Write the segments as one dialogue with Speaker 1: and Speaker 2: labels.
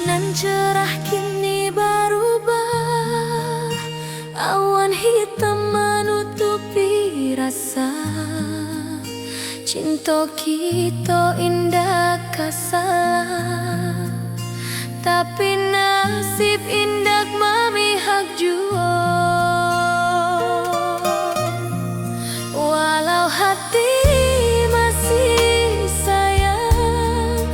Speaker 1: Nan cerah kini berubah, awan hitam menutupi rasa. Cinta kita indah kasalah, tapi nasib indah memihak jua. Walau hati masih sayang,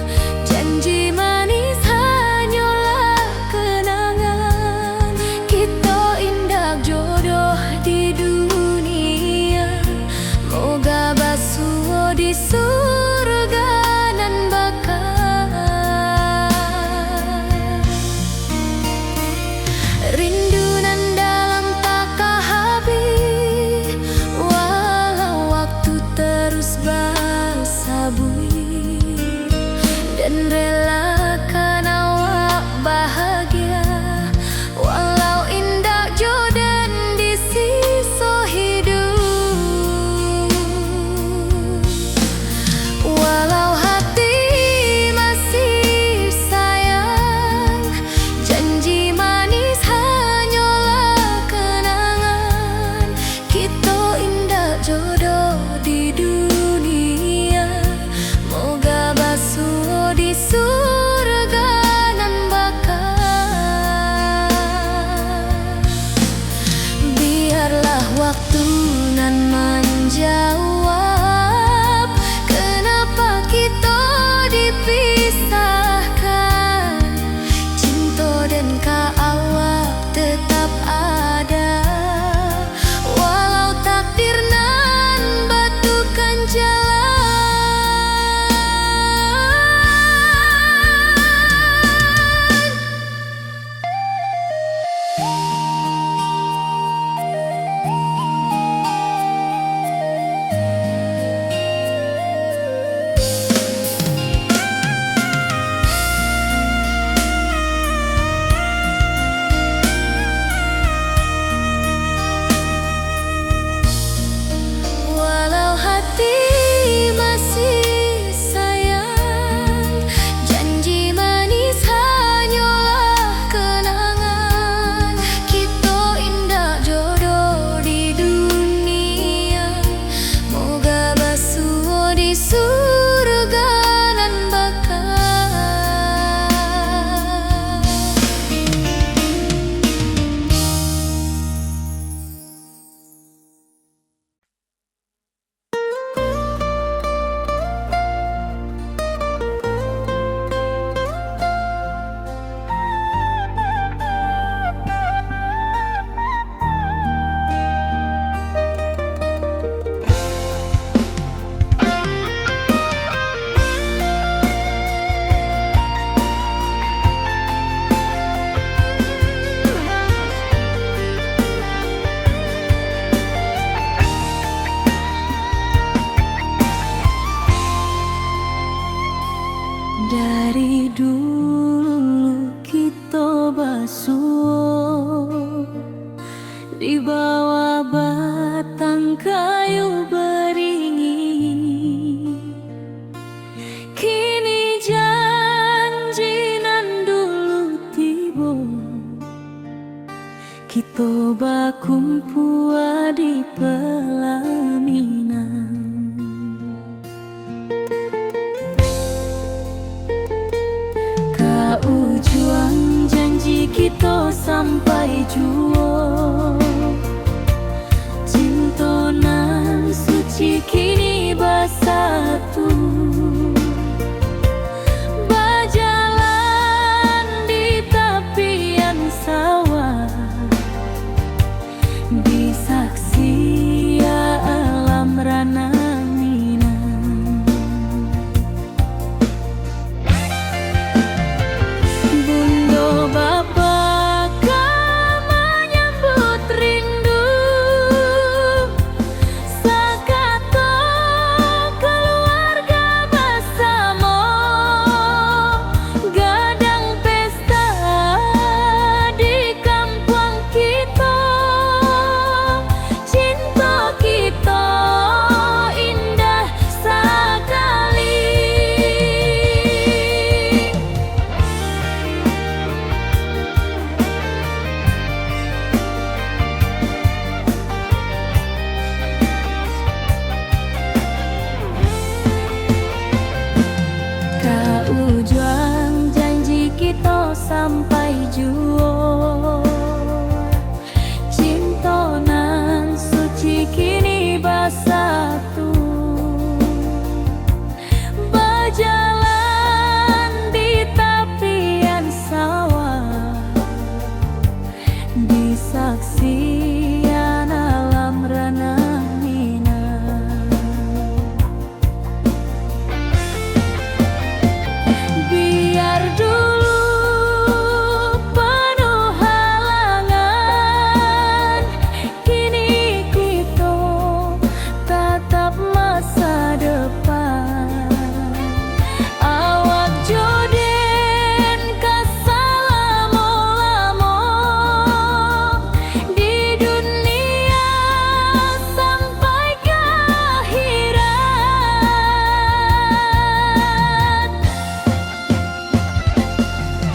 Speaker 1: janji manis hanyalah kenangan. Kita indah jodoh di dunia, moga basuh di surga nan bakal. Rindu nan dalam tak habis, walau waktu terus bersabui, dan relakan awak bahagia walau indah jodan di sisa hidup. Walau hati masih sayang, janji manis hanyalah kenangan. Kita indah jodoh di dunia, moga basuh di surga nan bakal. Biarlah waktu nan menjawab kenapa kita dipisahkan. Cinta dan awak tetap ada, walau takdir nan batukan jalan. Walau hati masih sayang, janji manis hanyalah kenangan. Kita indah jodoh di dunia, moga basuh di surga nan bakal. Dari dulu kita basuh di bawah batang kayu beringin. Kini janji nan dulu tiba, kita bakumpul di pelaminan. Ujung janji kita sampai jua, cinta nan suci kini bersatu. Berjalan di tepian sawah, disaksi alam rana. Bapa kau menyambut rindu, saka bersatu, berjalan di tepian sawah, di saksian alam ranah Minang. Biar dulu penuh halangan, kini kita tatap masa depan. Awak joden kasalamo-lamo di dunia sampai ke akhirat.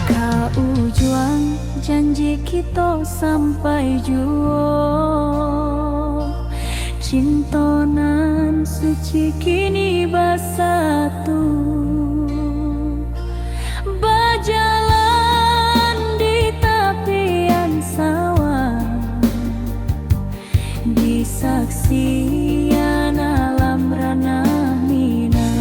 Speaker 1: Kau juang janji kita sampai jua, cintonan suci kini bersatu, berjalan di tepian sawah, di saksian alam ranah Minang.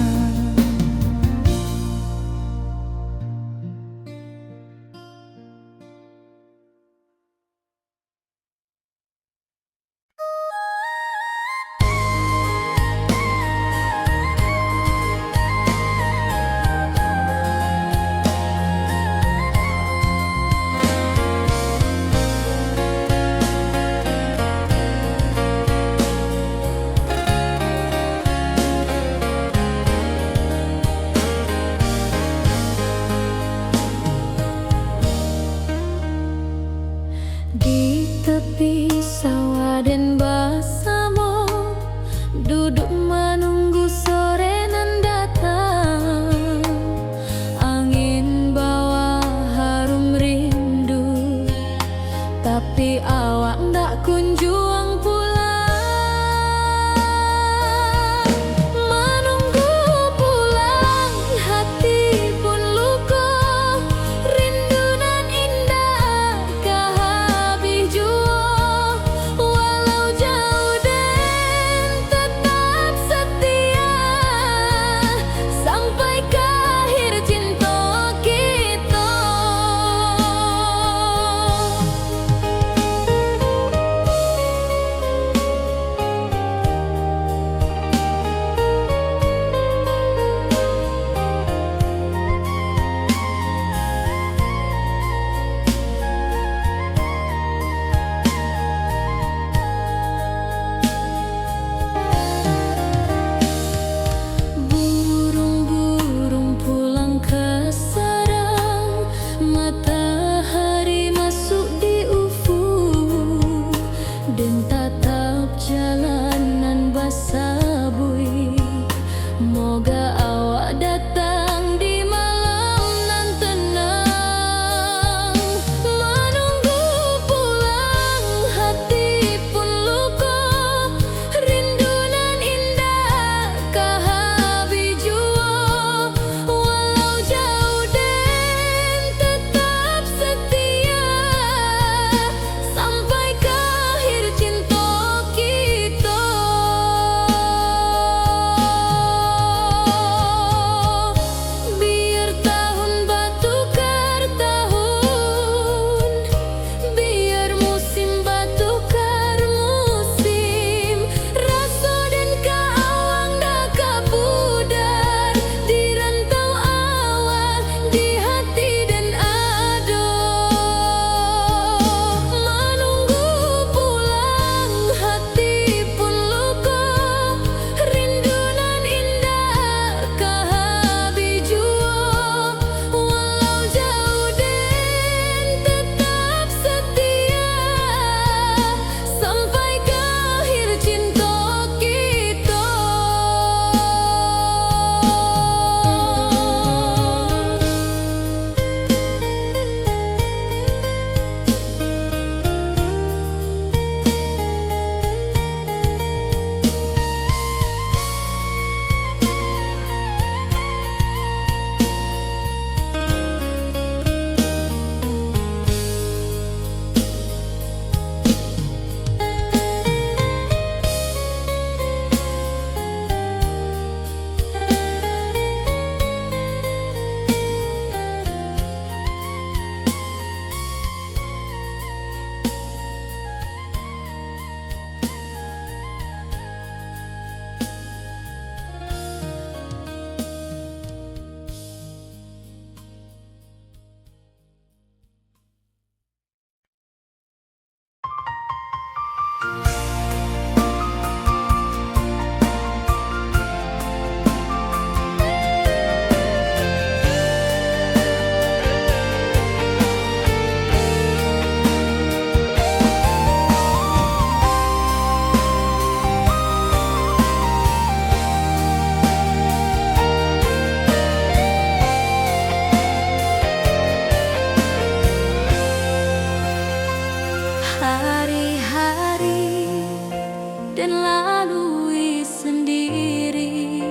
Speaker 1: sendiri,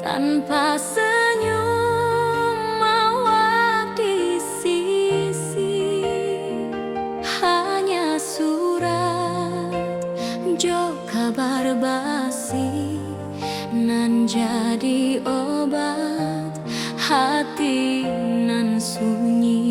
Speaker 1: tanpa senyum mawar di sisi. Hanya surat jo kabar basi nan jadi obat hati nan sunyi.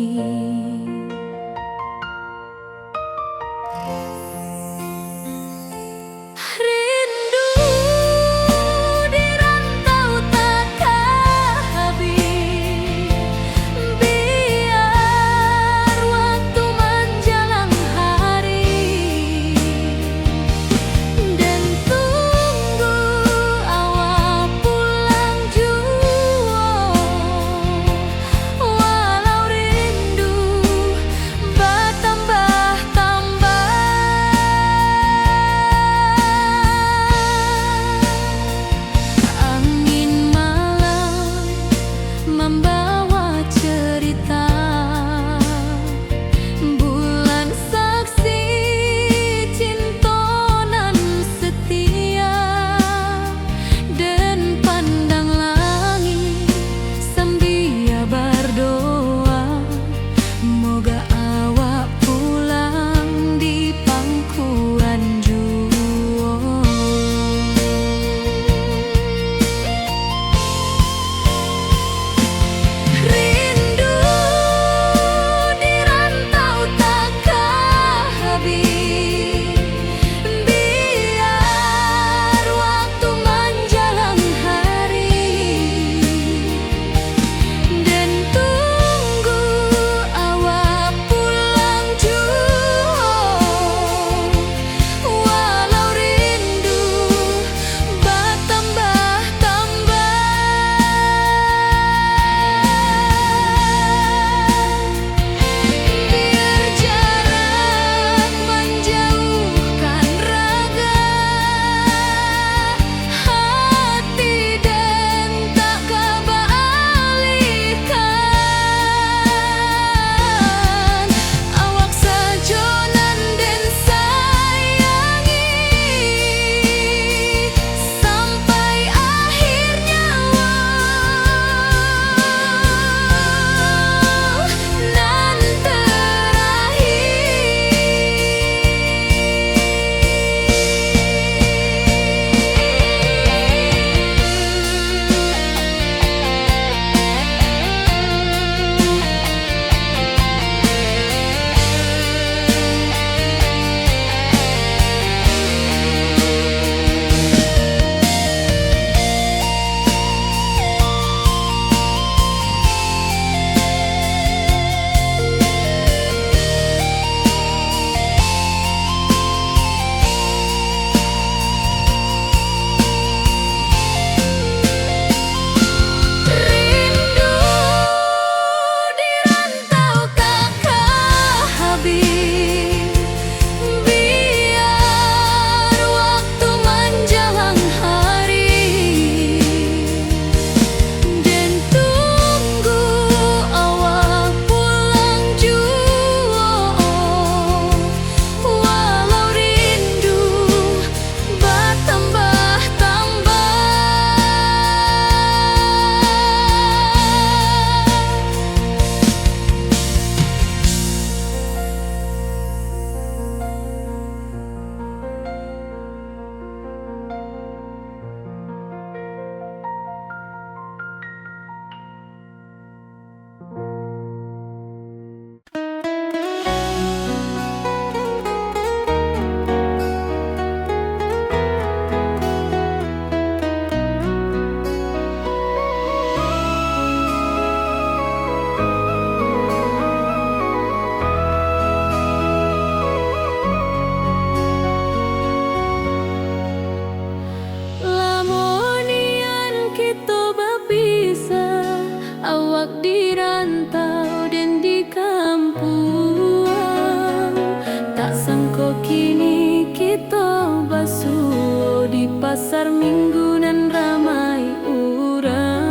Speaker 1: pasar minggu nan ramai urang.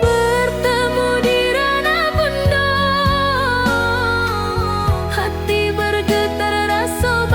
Speaker 1: Bertemu di ranah bunda, hati bergetar rasa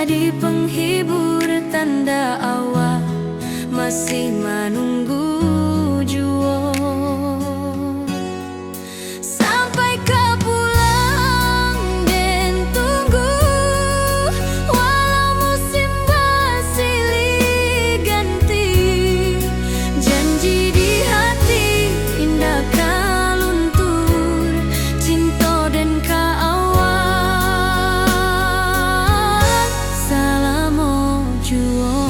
Speaker 1: jadi penghibur tanda awal masih menunggu jua. Sampai kau pulang dan tunggu, walau musim bersilih ganti, janji di hati indah kau luntur, cinta dan kaawal salam jua.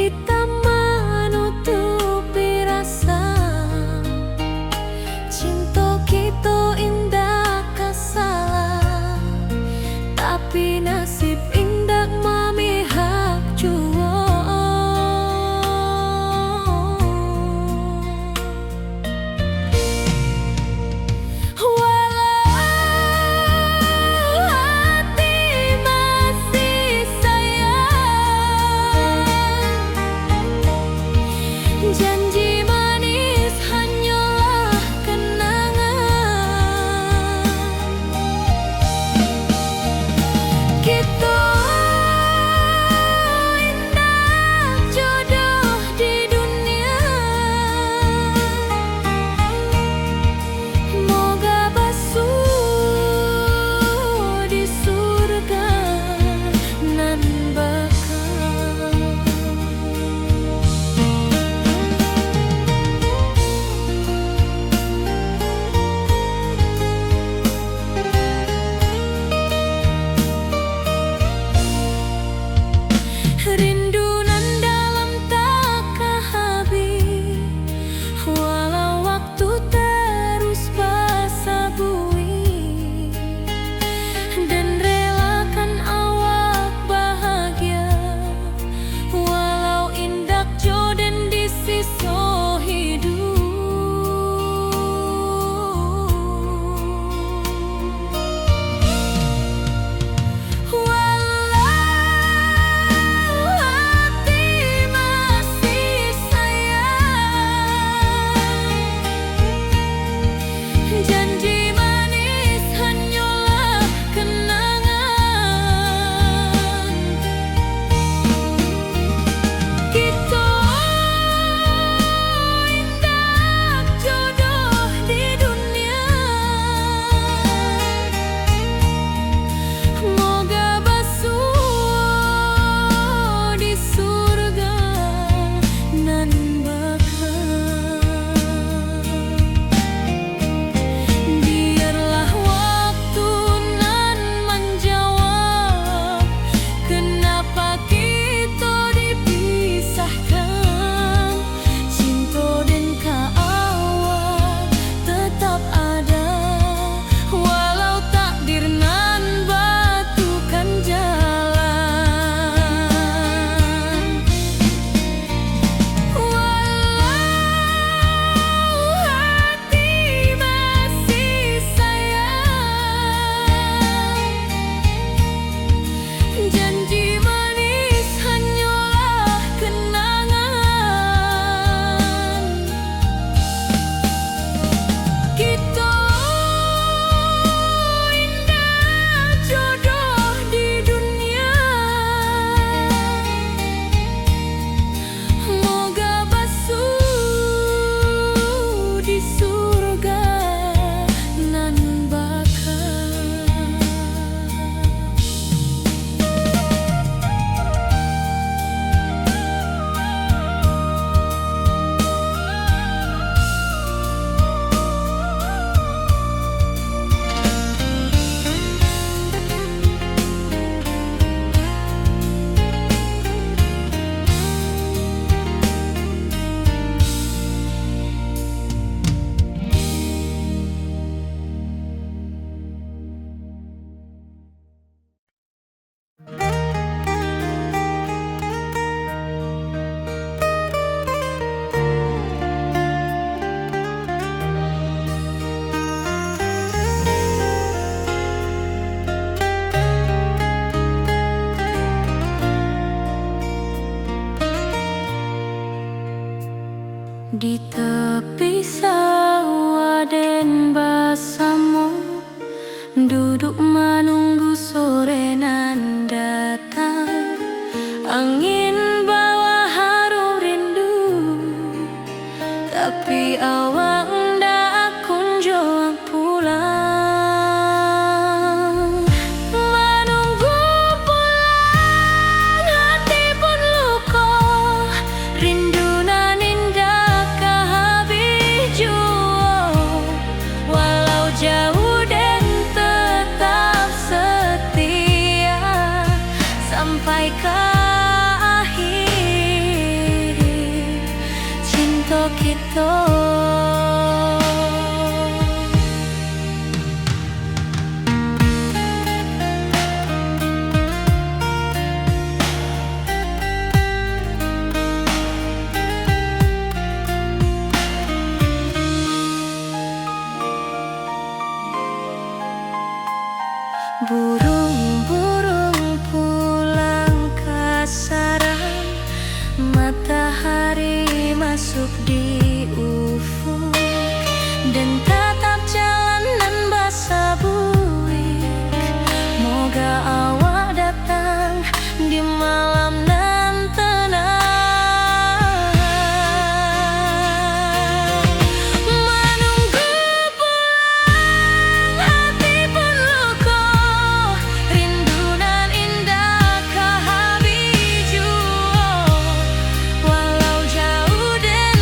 Speaker 1: kita menutupi rasa. Cinta kita indah kasalah, tapi nasib indah memihak jua. Janji manis hanyalah kenangan. Kita indah jodoh di dunia. Moga basuh di surga nan bakal. Rindu nan dalam tak habis, walau waktu terus basa bui, dan relakan awak bahagia, walau indak jodoh di sisa hidup. Janji manis hanyalah kenangan. Kita indah jodoh di dunia. Moga basuh di surga nan bakal. Biarlah waktu nan menjawab kenapa kita dipisahkan. Cinta dan kaawak tetap ada, walau takdir nan batukan jalan. Walau hati masih sayang, janji manis hanyalah kenangan. Kita indah jodoh di dunia. Moga basuh di surga nan bakal. Di tepi sawah den basamu, duduk menunggu sore nan datang. Angin bawa harum rindu, tapi awak ndak kunjung pulang. Menunggu pulang hati pun luka, rindu nan indah kehabis jua. Walau jauh dan tetap setia sampai ke akhir. masuk di ufuk, dan tatap jalanan basah buik. Moga awak datang di malam nan tenang. Menunggu pulang hati pun luka, rindu nan indah ka habis jua. Walau jauh dan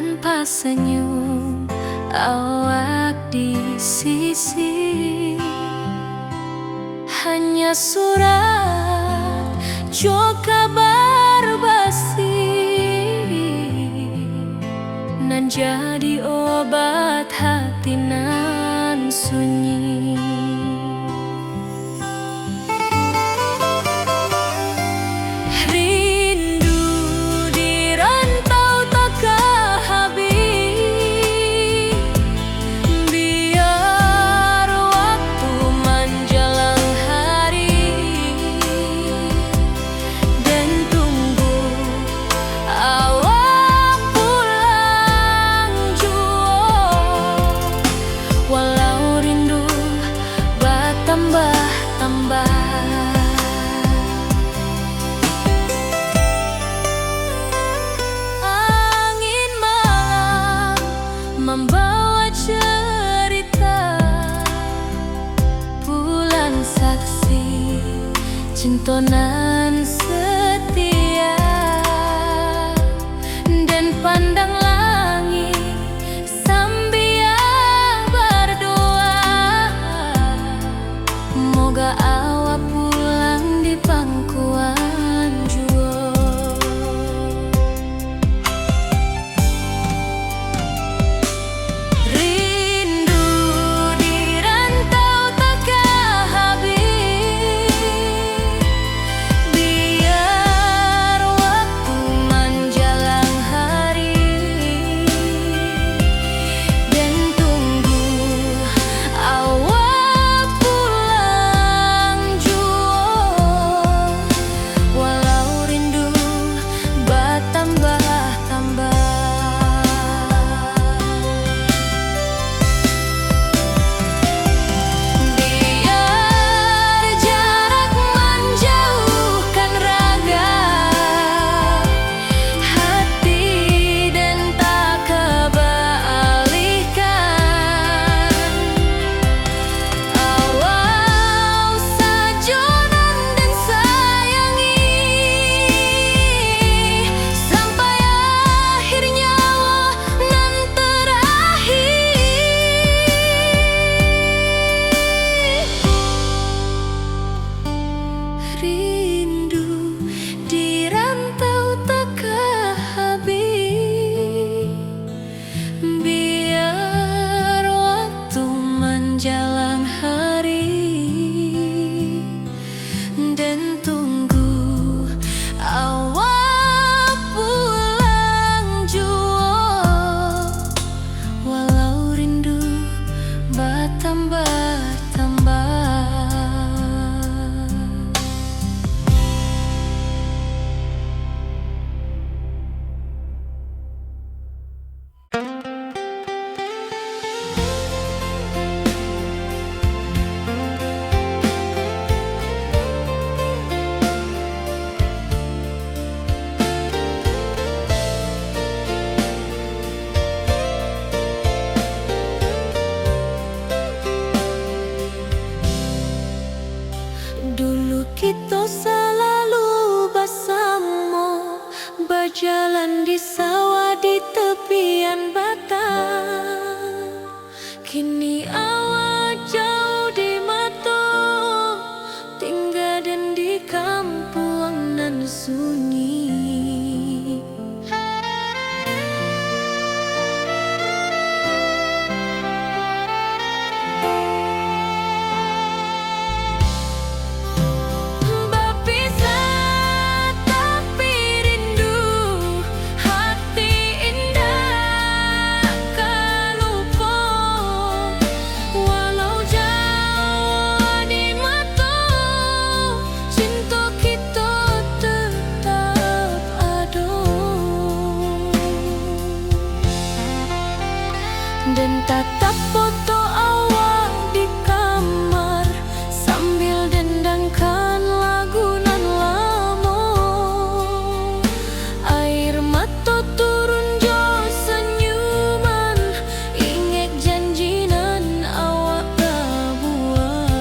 Speaker 1: tanpa senyum awak di sisi. Hanya surat jo kabar basi nan jadi obat hati nan sunyi. Rindu di rantau takkan habis, biar waktu menjelang hari dan tunggu awak pulang jua. Walau rindu bertambah-tambah, angin malam membawa cerita, bulan saksi cintonan setia, dan pandang langit sambil berdoa, moga awak pulang di pangkuan jua. Rindu di rantau takkan habis, biar waktu menjelang hari dan tunggu awak pulang jua. Walau rindu bertambah-tambah, biar jarak menjauhkan raga hati dan tak kebalihkan. Awak sajonan dan sayangi sampai akhir nyawa nan terakhir. Rindu di rantau takkan habis, biar waktu menjelang hari dan tunggu awak pulang jua. Walau rindu bertambah-tambah. Dulu kita selalu bersama, berjalan di sawah di tepian batang. Kini awak jauh di mata, tinggal dan di kampung nan sunyi. Berpisah tapi rindu, hati indah kan lupa. Walau jauh di mata, cinta kita tetap ada. Dan tatap foto awak di kamar sambil dendangkan lagu nan lama. Air mata turun jo senyuman, ingat janji nan awak buat.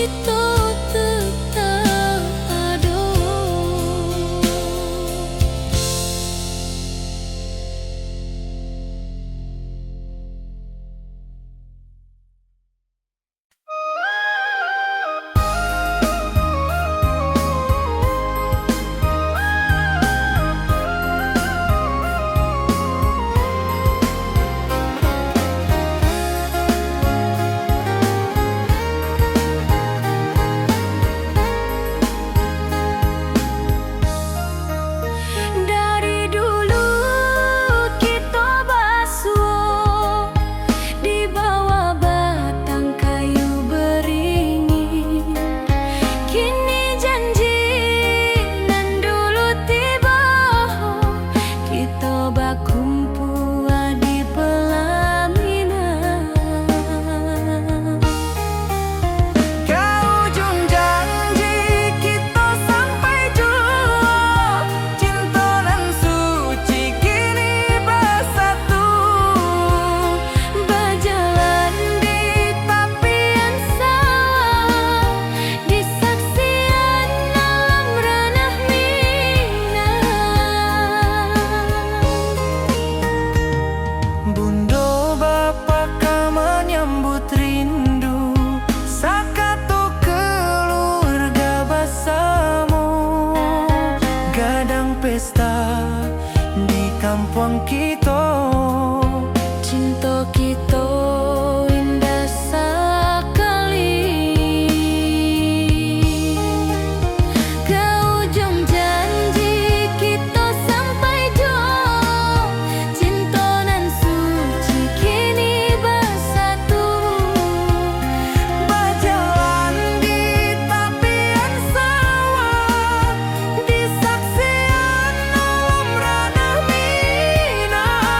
Speaker 1: kita tetap ada. Dari dulu kita basuh di bawah batang kayu beringin. Kini janji nan dulu tiba, kita bakumpul di pelaminan.
Speaker 2: Ke ujung janji kita sampai jua, cinta nan suci kini bersatu.
Speaker 1: Berjalan di tapian sawah, di saksian alam ranah Minang.
Speaker 2: Bundo bapa ka menyambut rindu, sakato keluarga bersama. Gadang pesta di kampung kita,
Speaker 1: Cinta kita indah sekali. Ke ujung janji kita sampai jua, cinta nan suci kini bersatu.
Speaker 2: berjalan di tapian sawah, di saksian alam ranah Minang.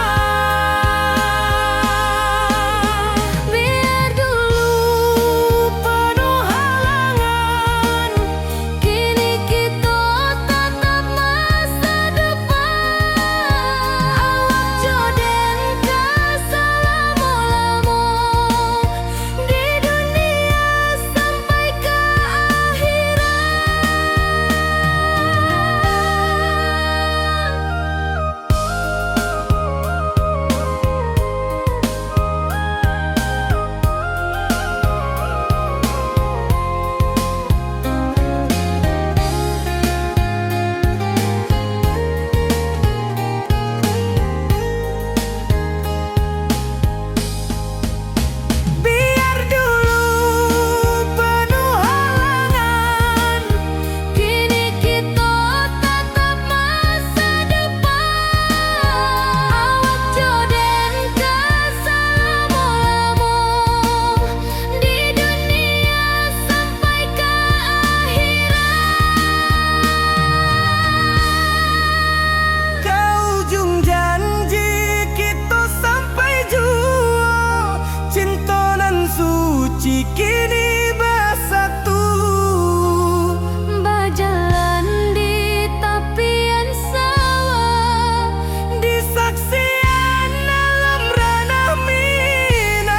Speaker 1: Biar dulu penuh halangan, kini kita tatap masa depan. Awak joden keselama-lama di dunia sampai ke
Speaker 2: Biar dulu penuh halangan,
Speaker 1: kini kita tatap masa depan. Awak joden keselama-lama di dunia sampai ke
Speaker 2: ke ujung janji kita sampai jua, cinta nan suci kini bersatu.
Speaker 1: berjalan di tapian sawah,
Speaker 2: Di saksian alam ranah Minang.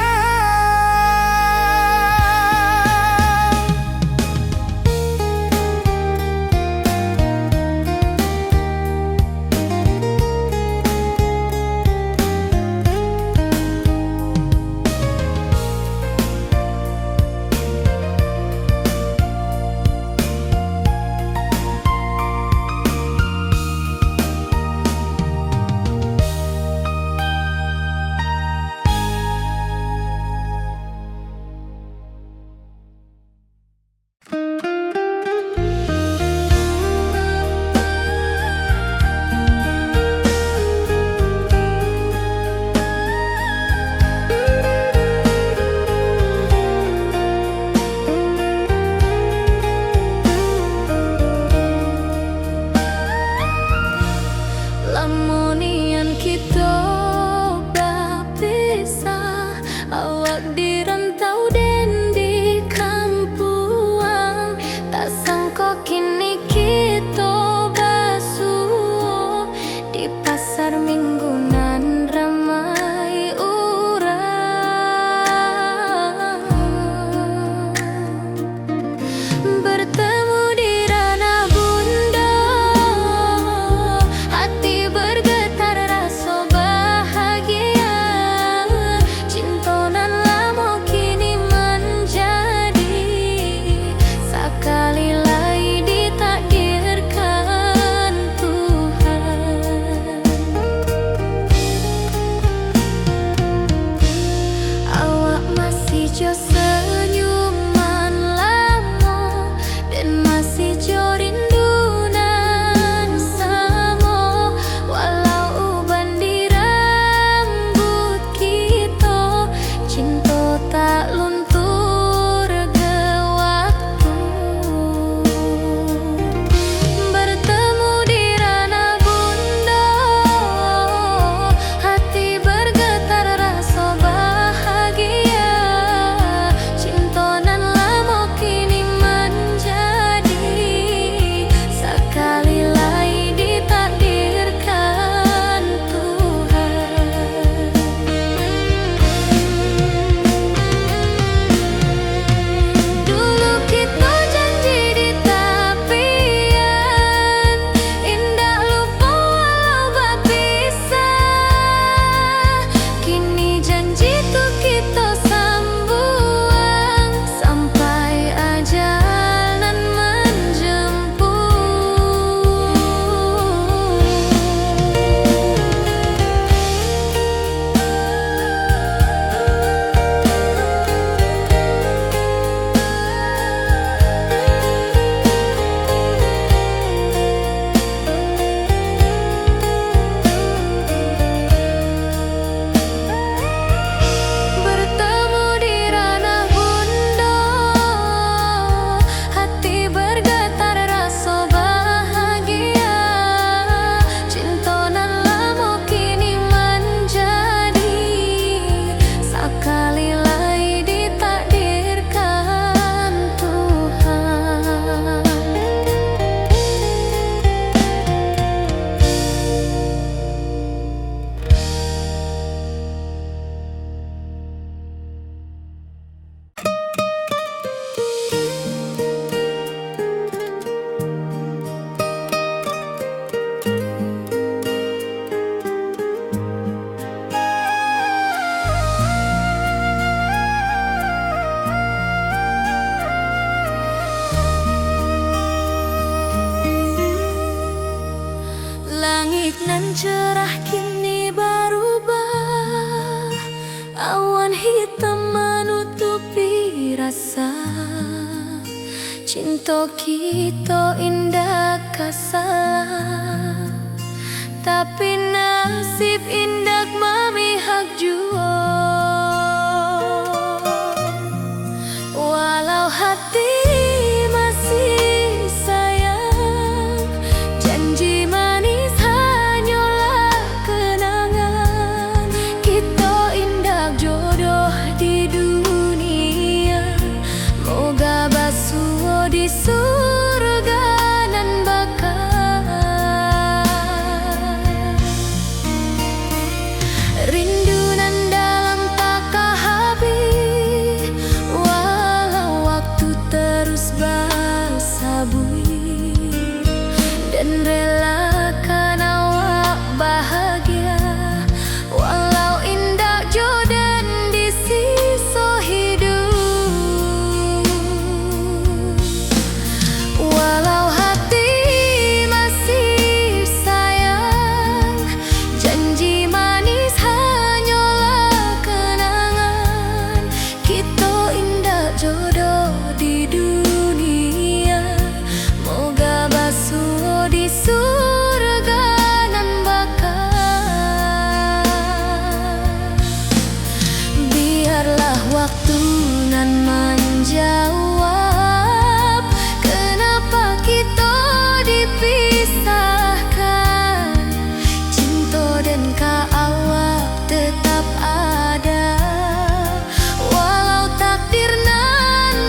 Speaker 1: cerah kini berubah, awan hitam menutupi rasa. Cinta kita indah kasalah, tapi nasib indah memihak jua. Walau hati masih sayang, janji manis hanyalah kenangan. Kita indah jodoh di dunia, moga basuh di surga nan bakal. Rindu nan dalam tak habis, walau waktu terus bersabui, dan relakan awak bahagia, walau indah jodan di sisa hidup. Walau hati masih sayang, janji manis hanyalah kenangan. Kita indah jodoh di dunia, moga basuh di surga nan bakal. Biarlah waktu nan menjawab, kenapa kita dipisahkan. Cinta dan awak tetap ada, walau takdir nan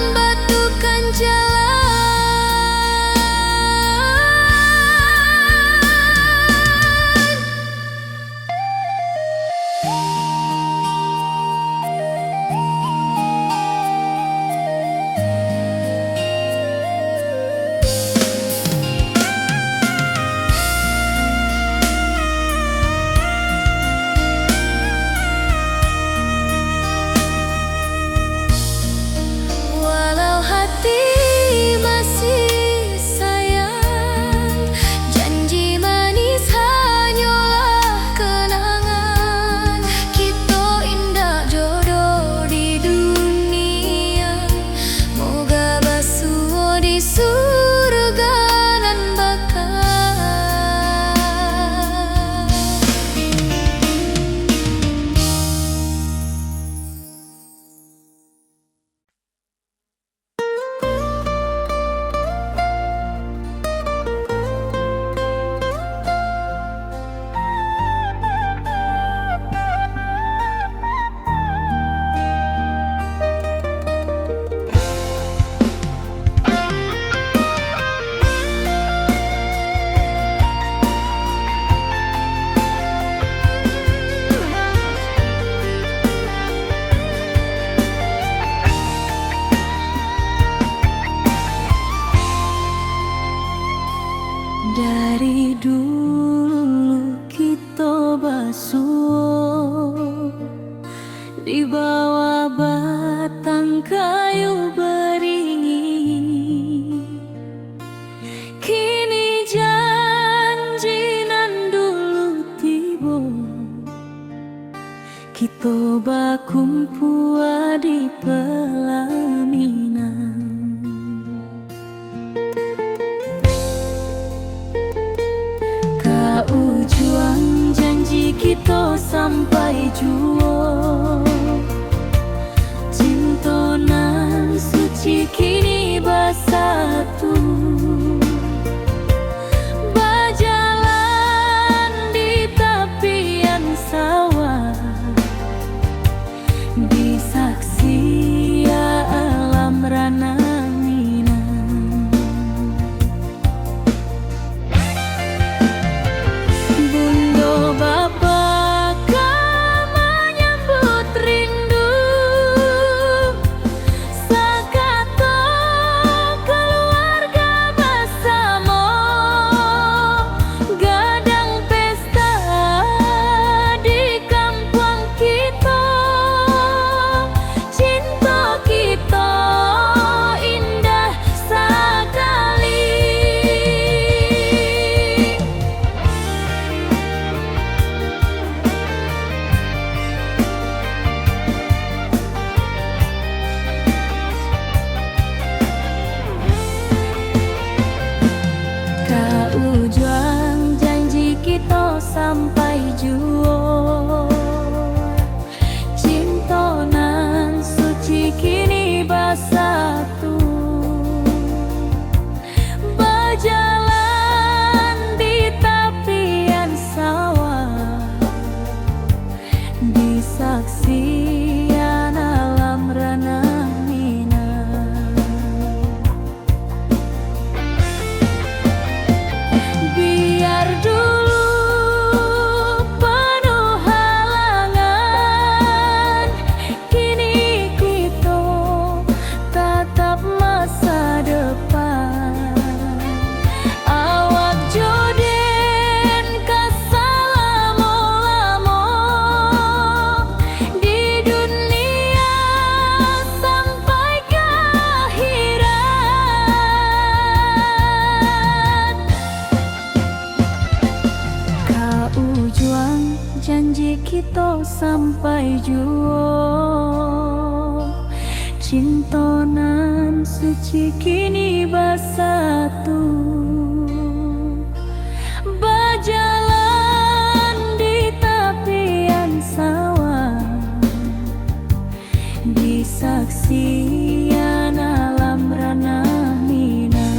Speaker 1: sampai juo, cintonan suci kini bersatu, berjalan di tepian sawah, di saksian alam ranah Minang.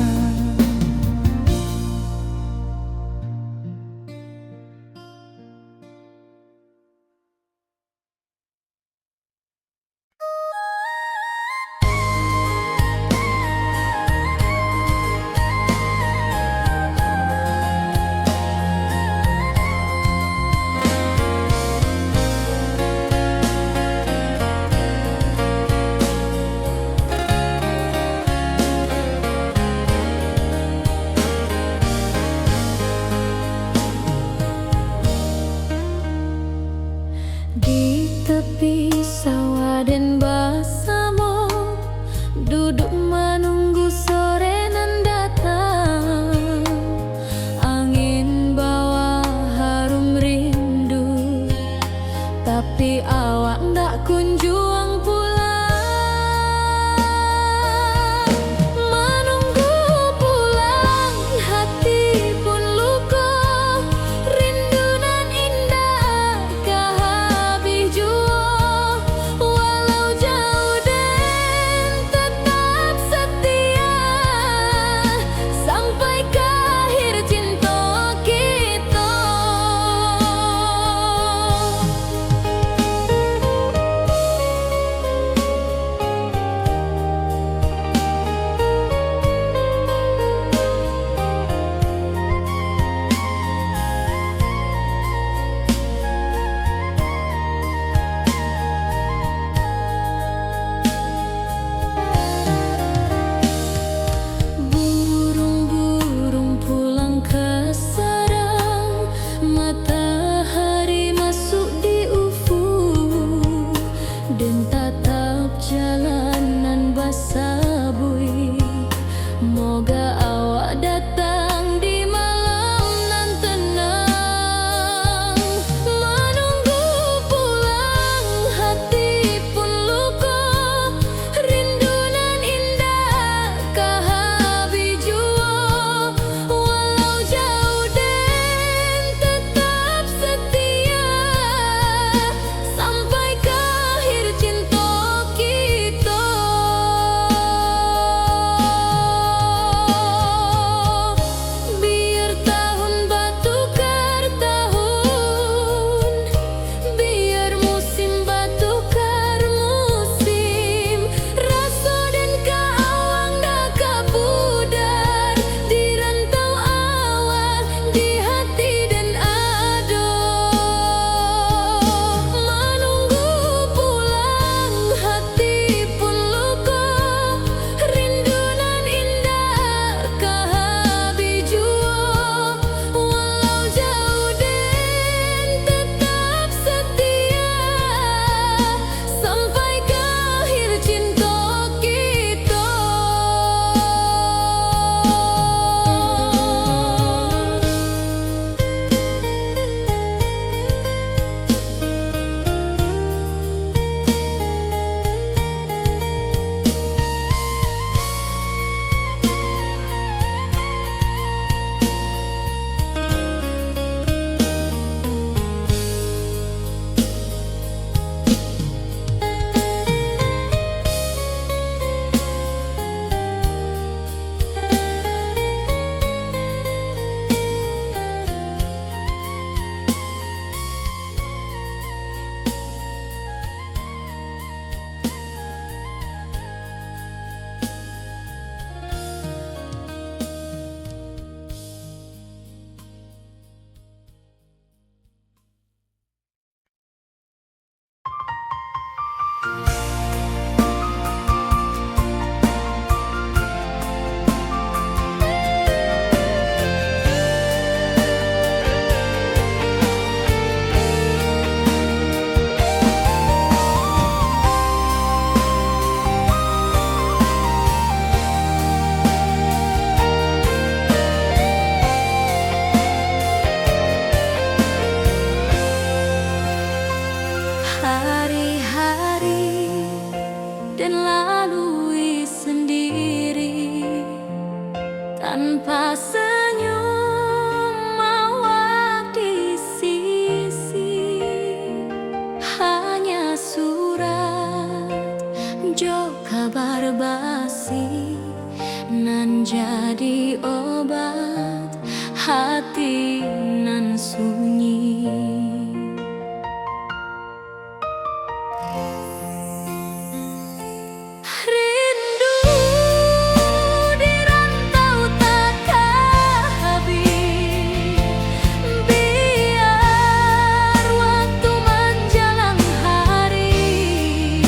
Speaker 1: tanpa senyum awak di sisi, hanya surat jo kabar basi nan jadi obat hati nan sunyi. Rindu di rantau takkan habis, biar waktu menjelang hari,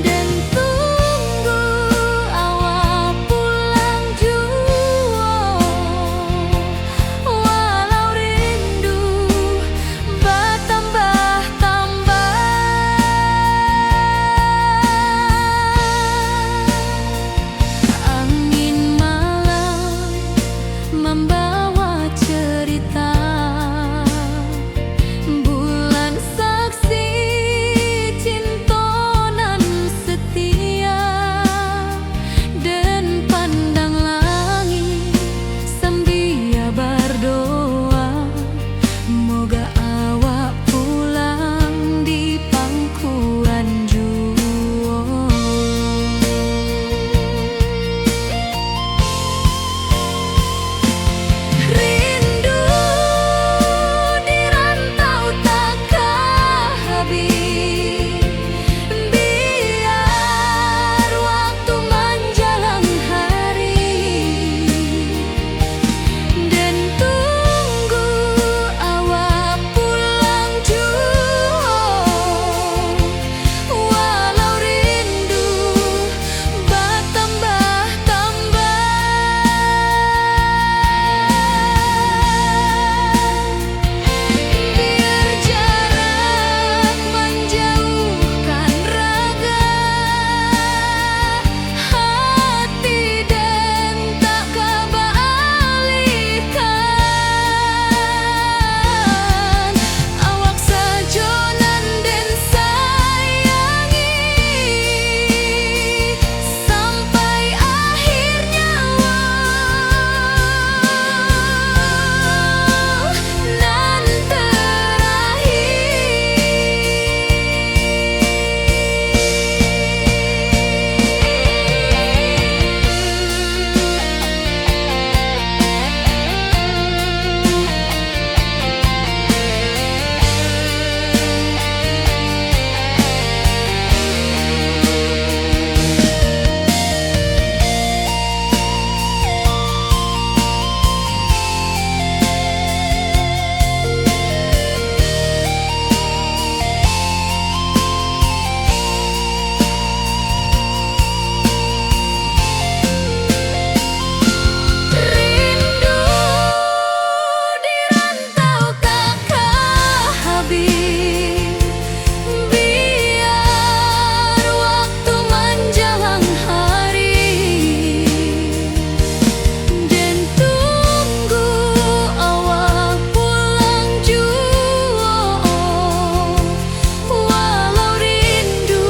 Speaker 1: dan tunggu awak pulang jua, walau rindu bertambah-tambah. Angin malam membawa cerita, bulan saksi cinta nan setia, dan pandang langit sambil berdoa, moga awak pulang di pangkuan jua. Rindu di rantau takkan habis, biar waktu menjelang hari, dan tunggu awak pulang jua, walau rindu bertambah-tambah. Biar jarak menjauhkan raga, hati dan tak kebalikan. Awak sajonan dan sayangi sampai akhir nyawa nan rindu di rantau takkan habis, biar waktu menjelang hari, dan tunggu awak pulang jua, walau rindu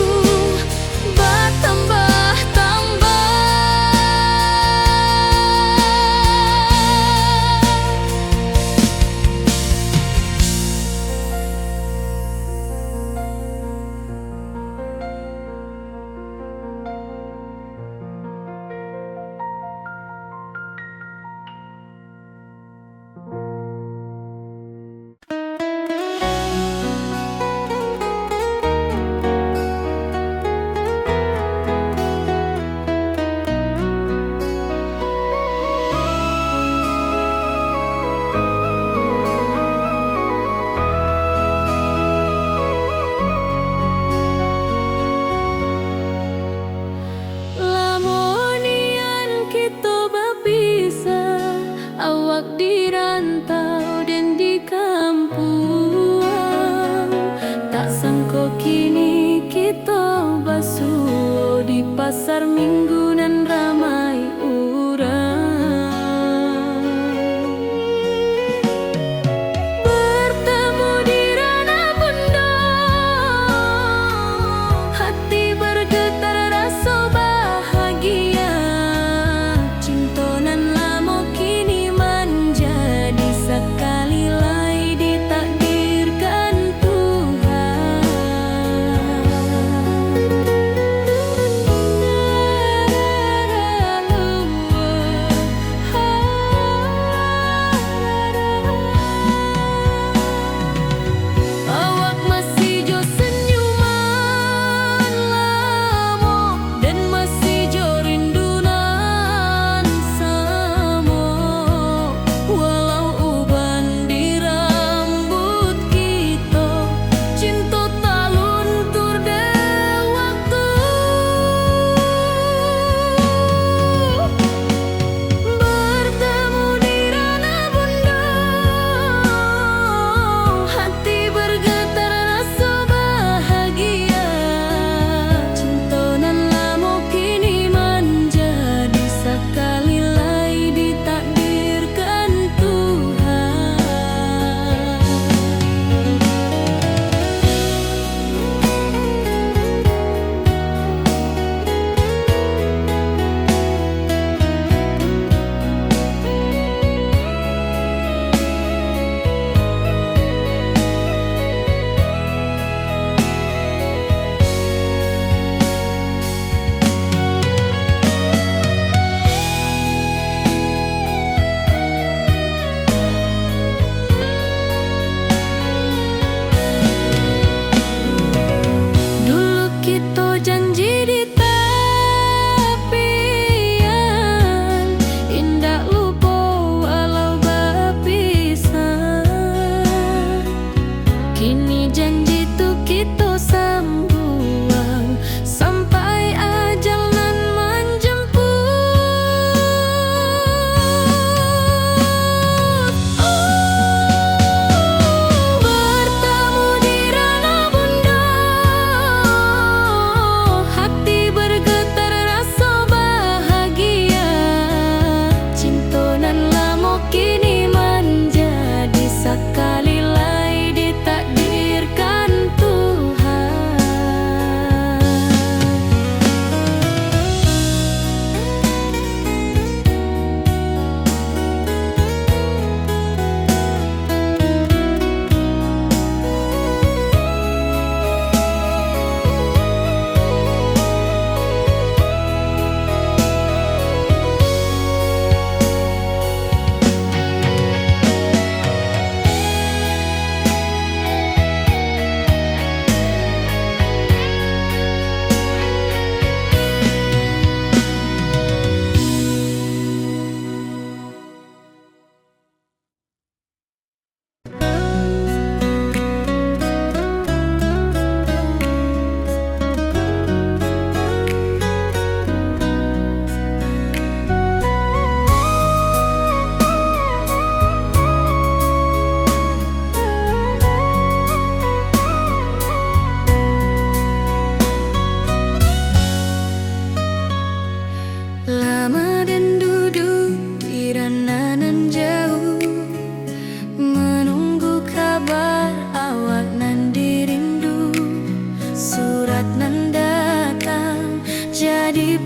Speaker 1: bertambah-tambah. Lamonian kita berpisah, awak di rantau dan di kampung, tak sangka kini kita basuh di pasar minggu nan ramai urang. Bertemu di ranah bunda, hati bergetar rasa bahagia, cinta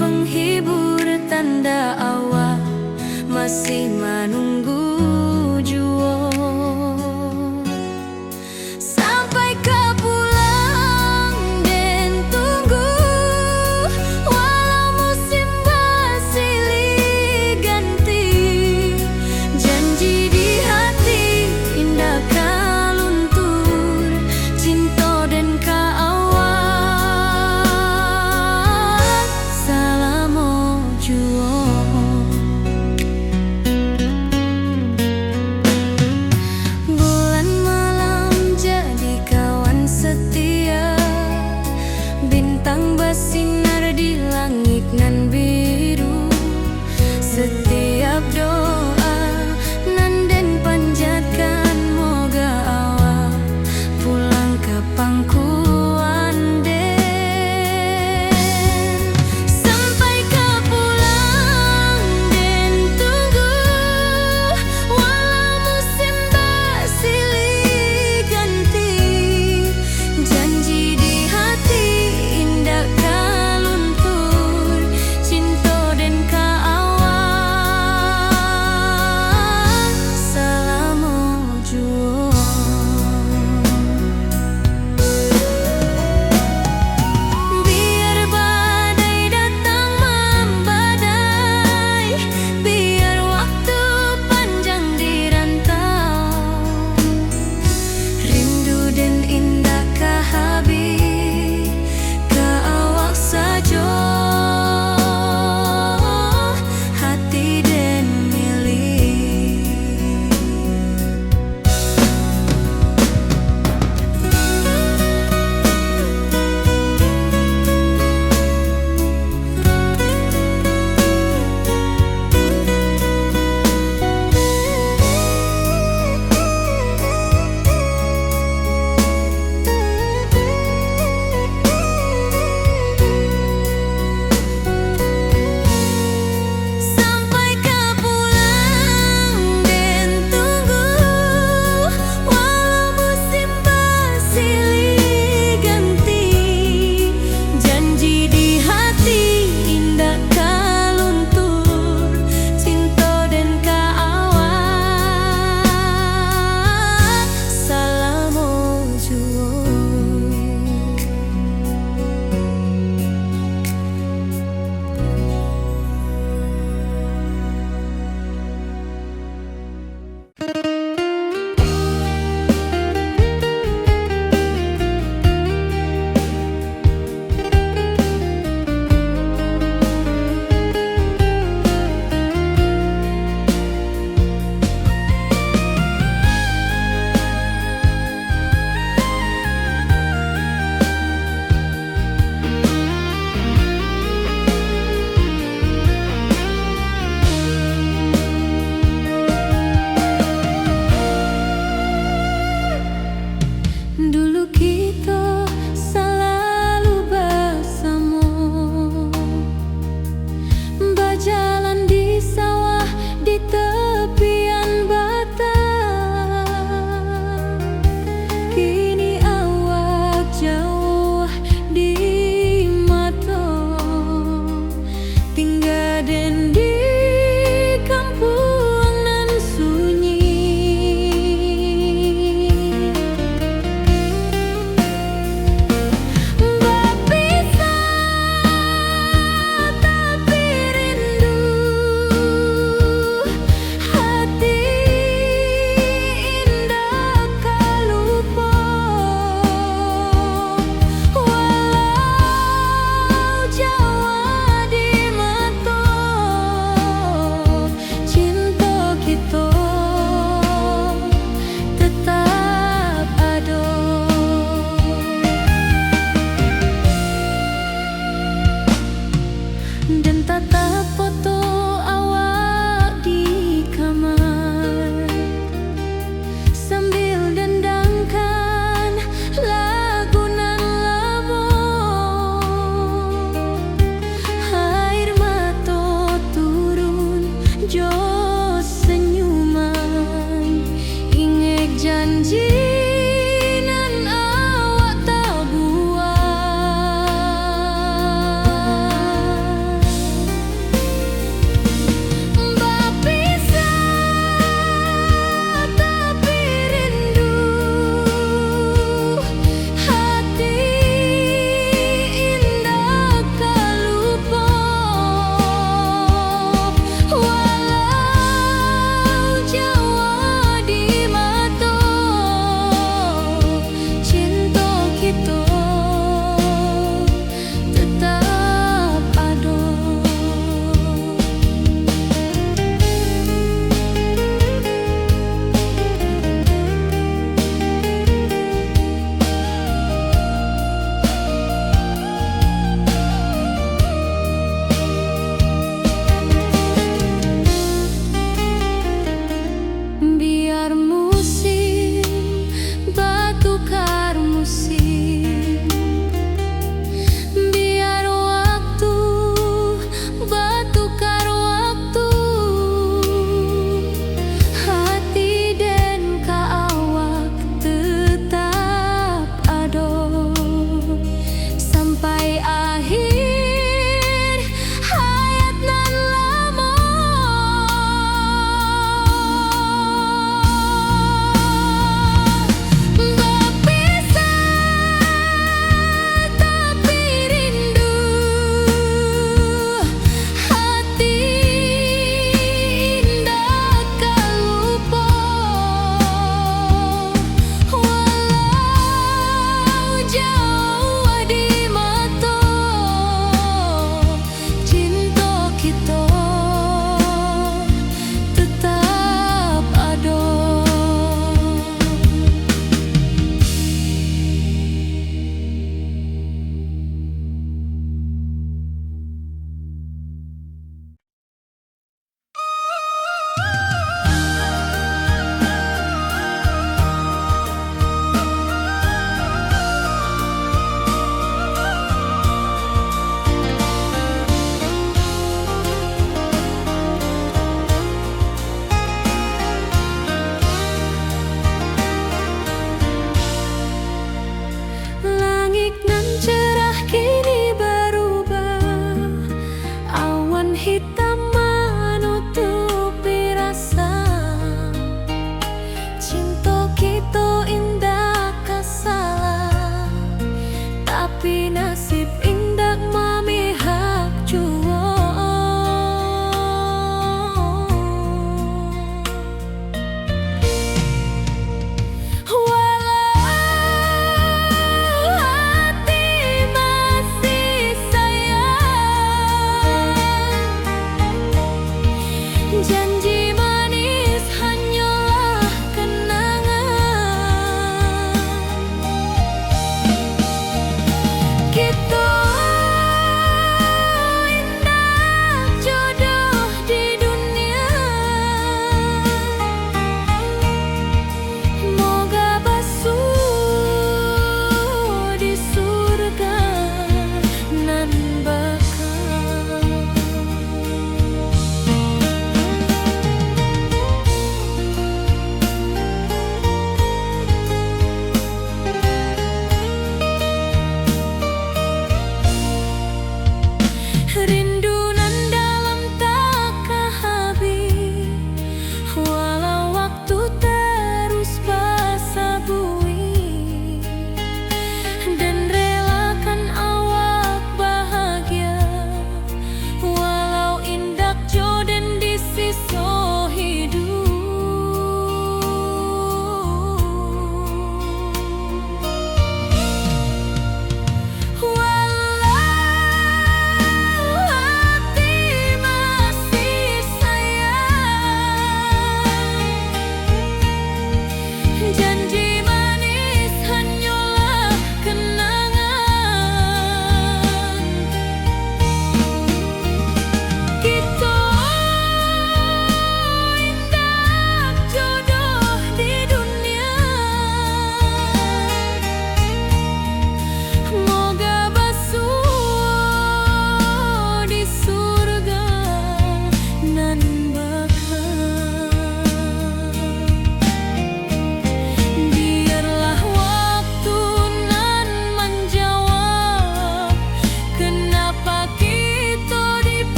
Speaker 1: penghibur tanda awal masih menunggu jua. Sampai kau pulang dan tunggu, walau musim bersilih ganti, janji di hati indah kau luntur, cinta dan kaawal selama jua. Bulan malam jadi kawan setia, bintang bersinar di langit nan biru. Setiap doa nan den panjatkan, moga awak pulang ke pangkuan den. Sampai kau pulang dan tunggu, walau musim bersilih ganti, janji di hati indah kau luntur,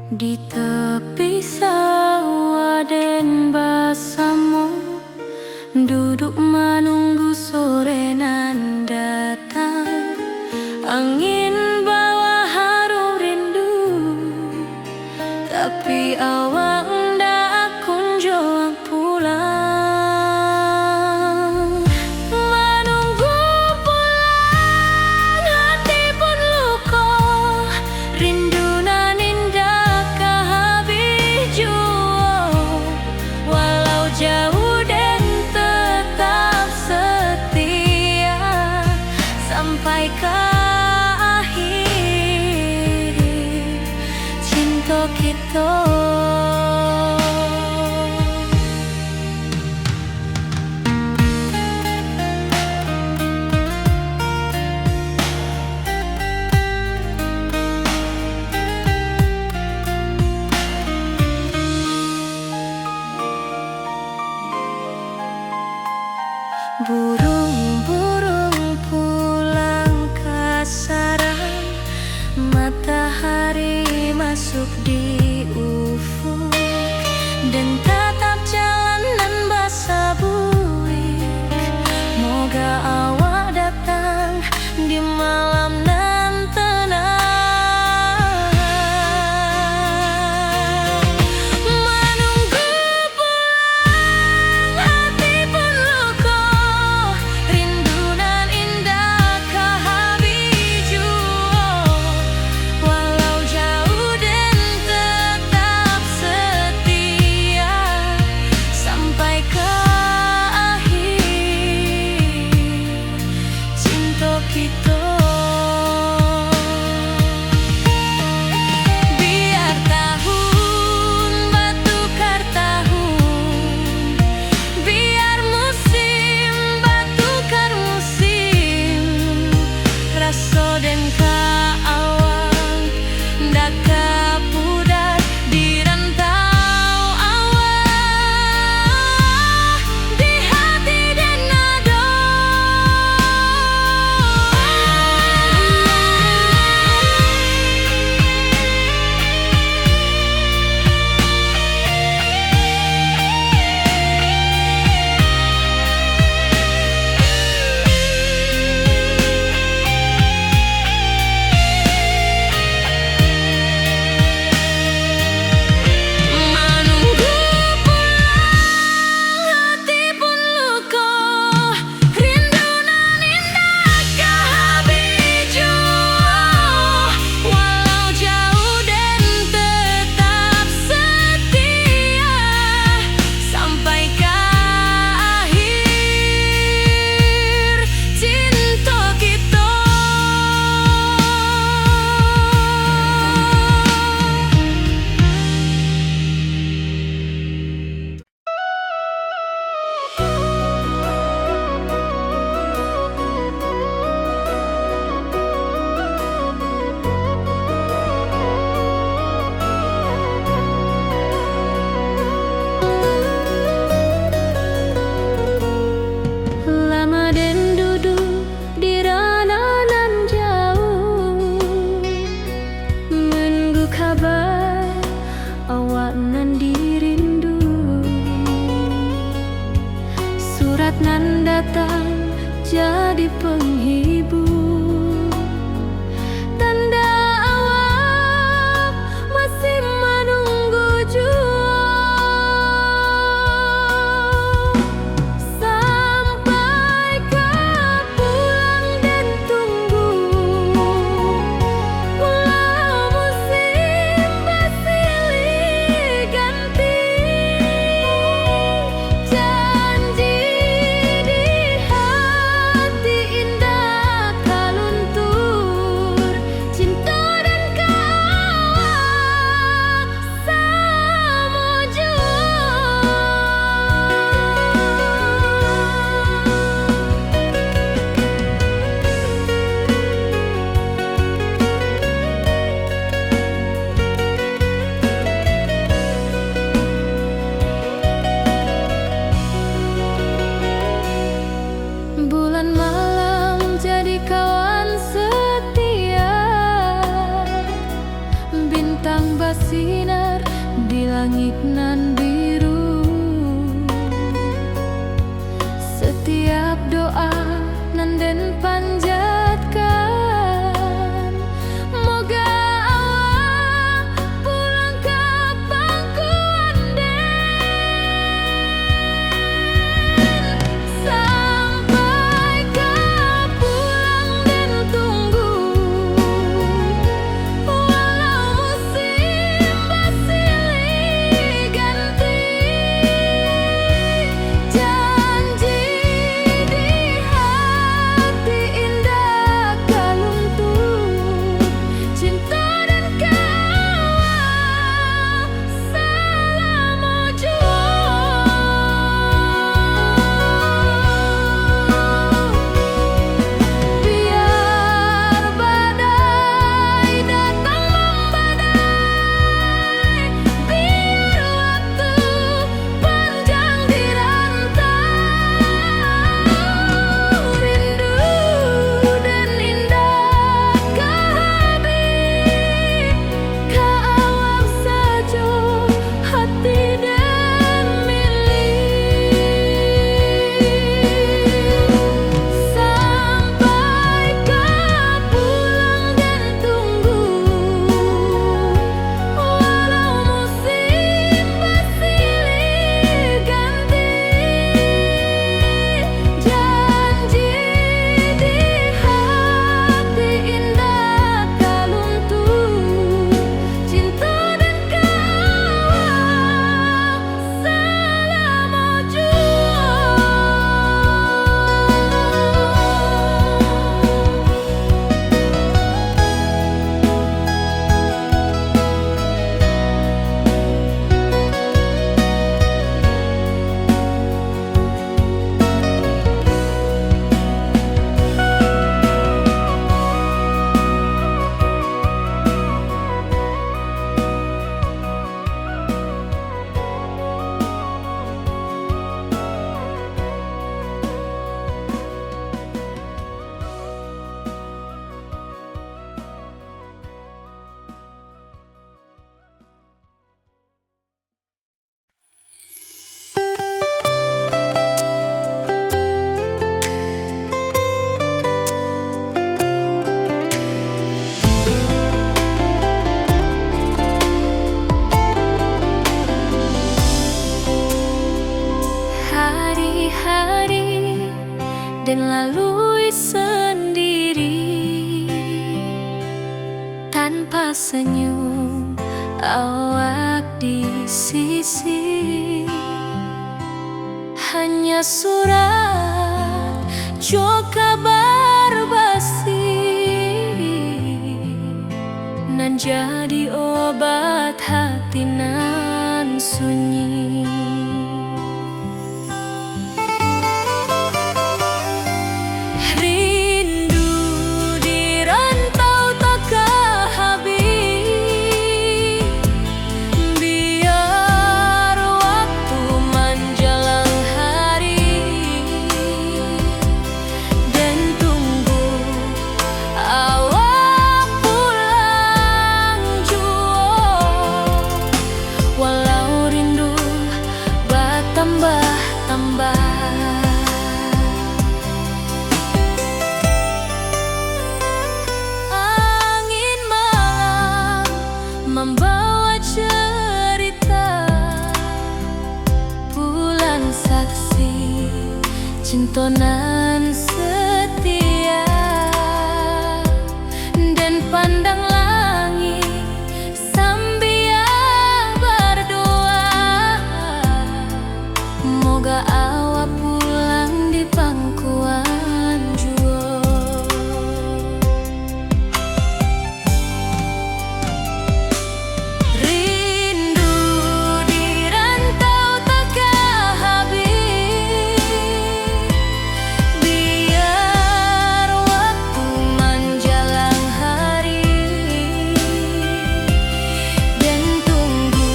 Speaker 1: Di tepi sawah den basamu, duduk menunggu sore nan datang. Angin bawa harum rindu, tapi awak ndak kunjung pulang. Menunggu pulang, hati pun luka, rindu nan indah kah habis jua. tanpa senyum awak di sisi. Hanya surat jo kabar basi nan jadi obat hati nan sunyi. Rindu di rantau takkan habis, biar waktu menjelang hari dan tunggu awak pulang jua. Walau rindu bertambah-tambah, angin malam membawa cerita, bulan saksi cinta nan setia, dan pandang langit sambil berdoa, moga awak pulang di pangkuan jua. Rindu di rantau takkan habis, biar waktu menjelang hari dan tunggu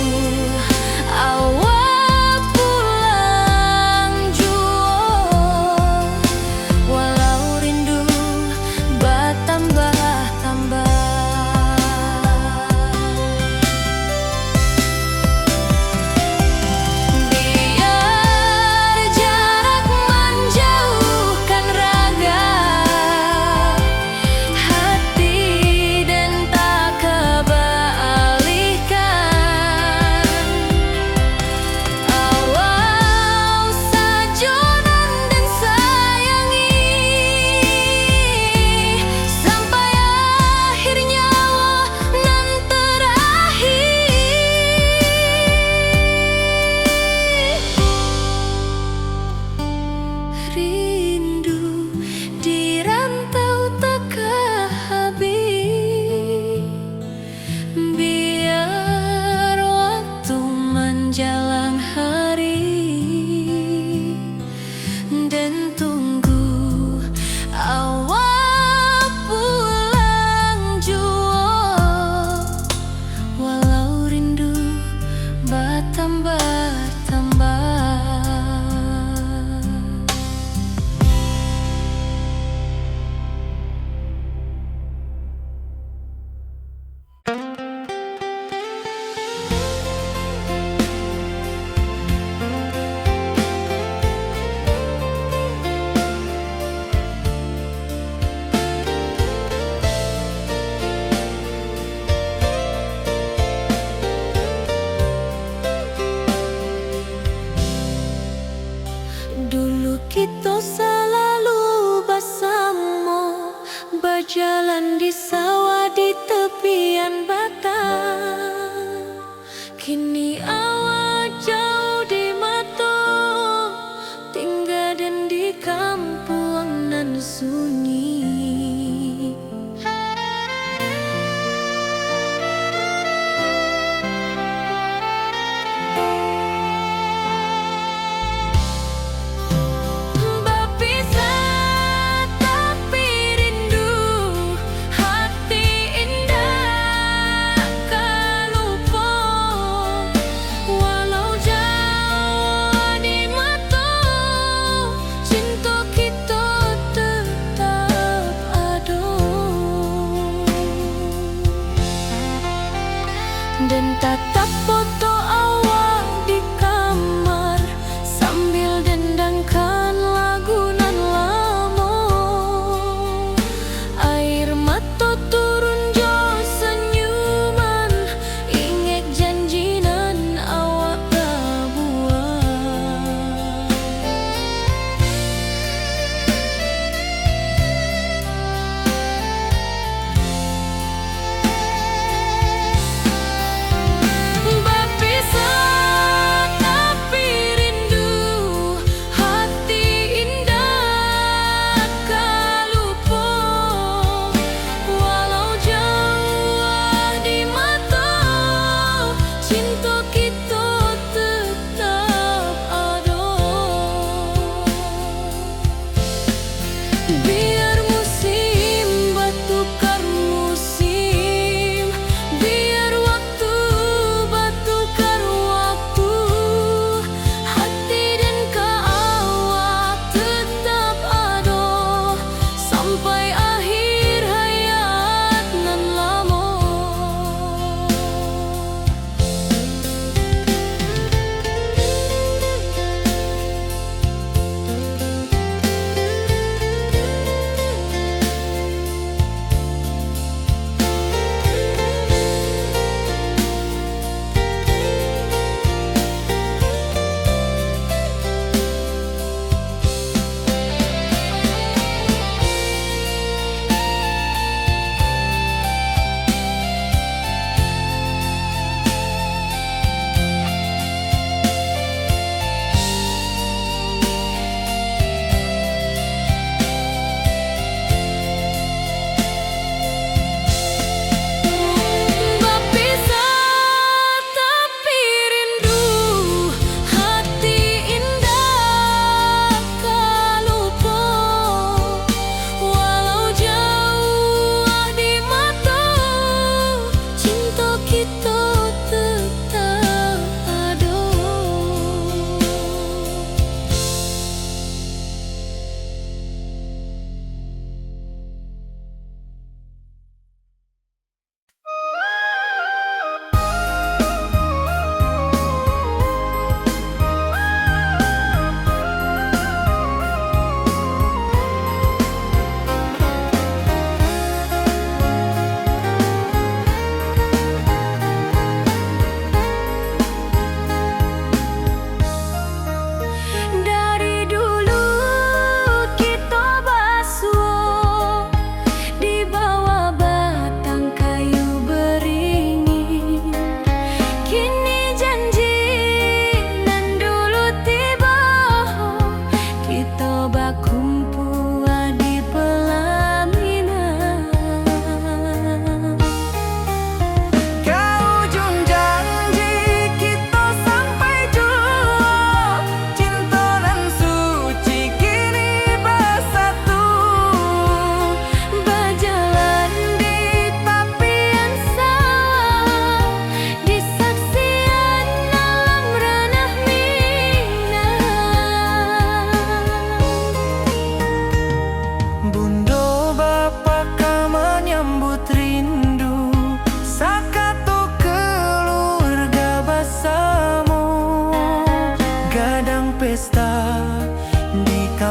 Speaker 1: awak pulang jua. Walau rindu bertambah-tambah, biar jarak menjauhkan raga hati dan tak kebalihkan. Awal sajonan dan sayangi sampai akhir nyawa nan terakhir. Rindu di rantau takkan habis, biar waktu menjelang hari dan tunggu awak pulang jua. Walau rindu bertambah-tambah. Dulu kita selalu bersama, berjalan di sawah di tepian batang. Kini awak jauh di mata, tinggal dan di kampung nan sunyi. Berpisah tapi rindu, hati indah kan lupa. Walau jauh di mata, cinta kita tetap ada. Dan tatap foto awak di kamar sambil dendangkan lagu nan lama. Air mata turun jo senyuman, ingat janji nan awak buat.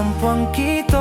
Speaker 2: kampung kita.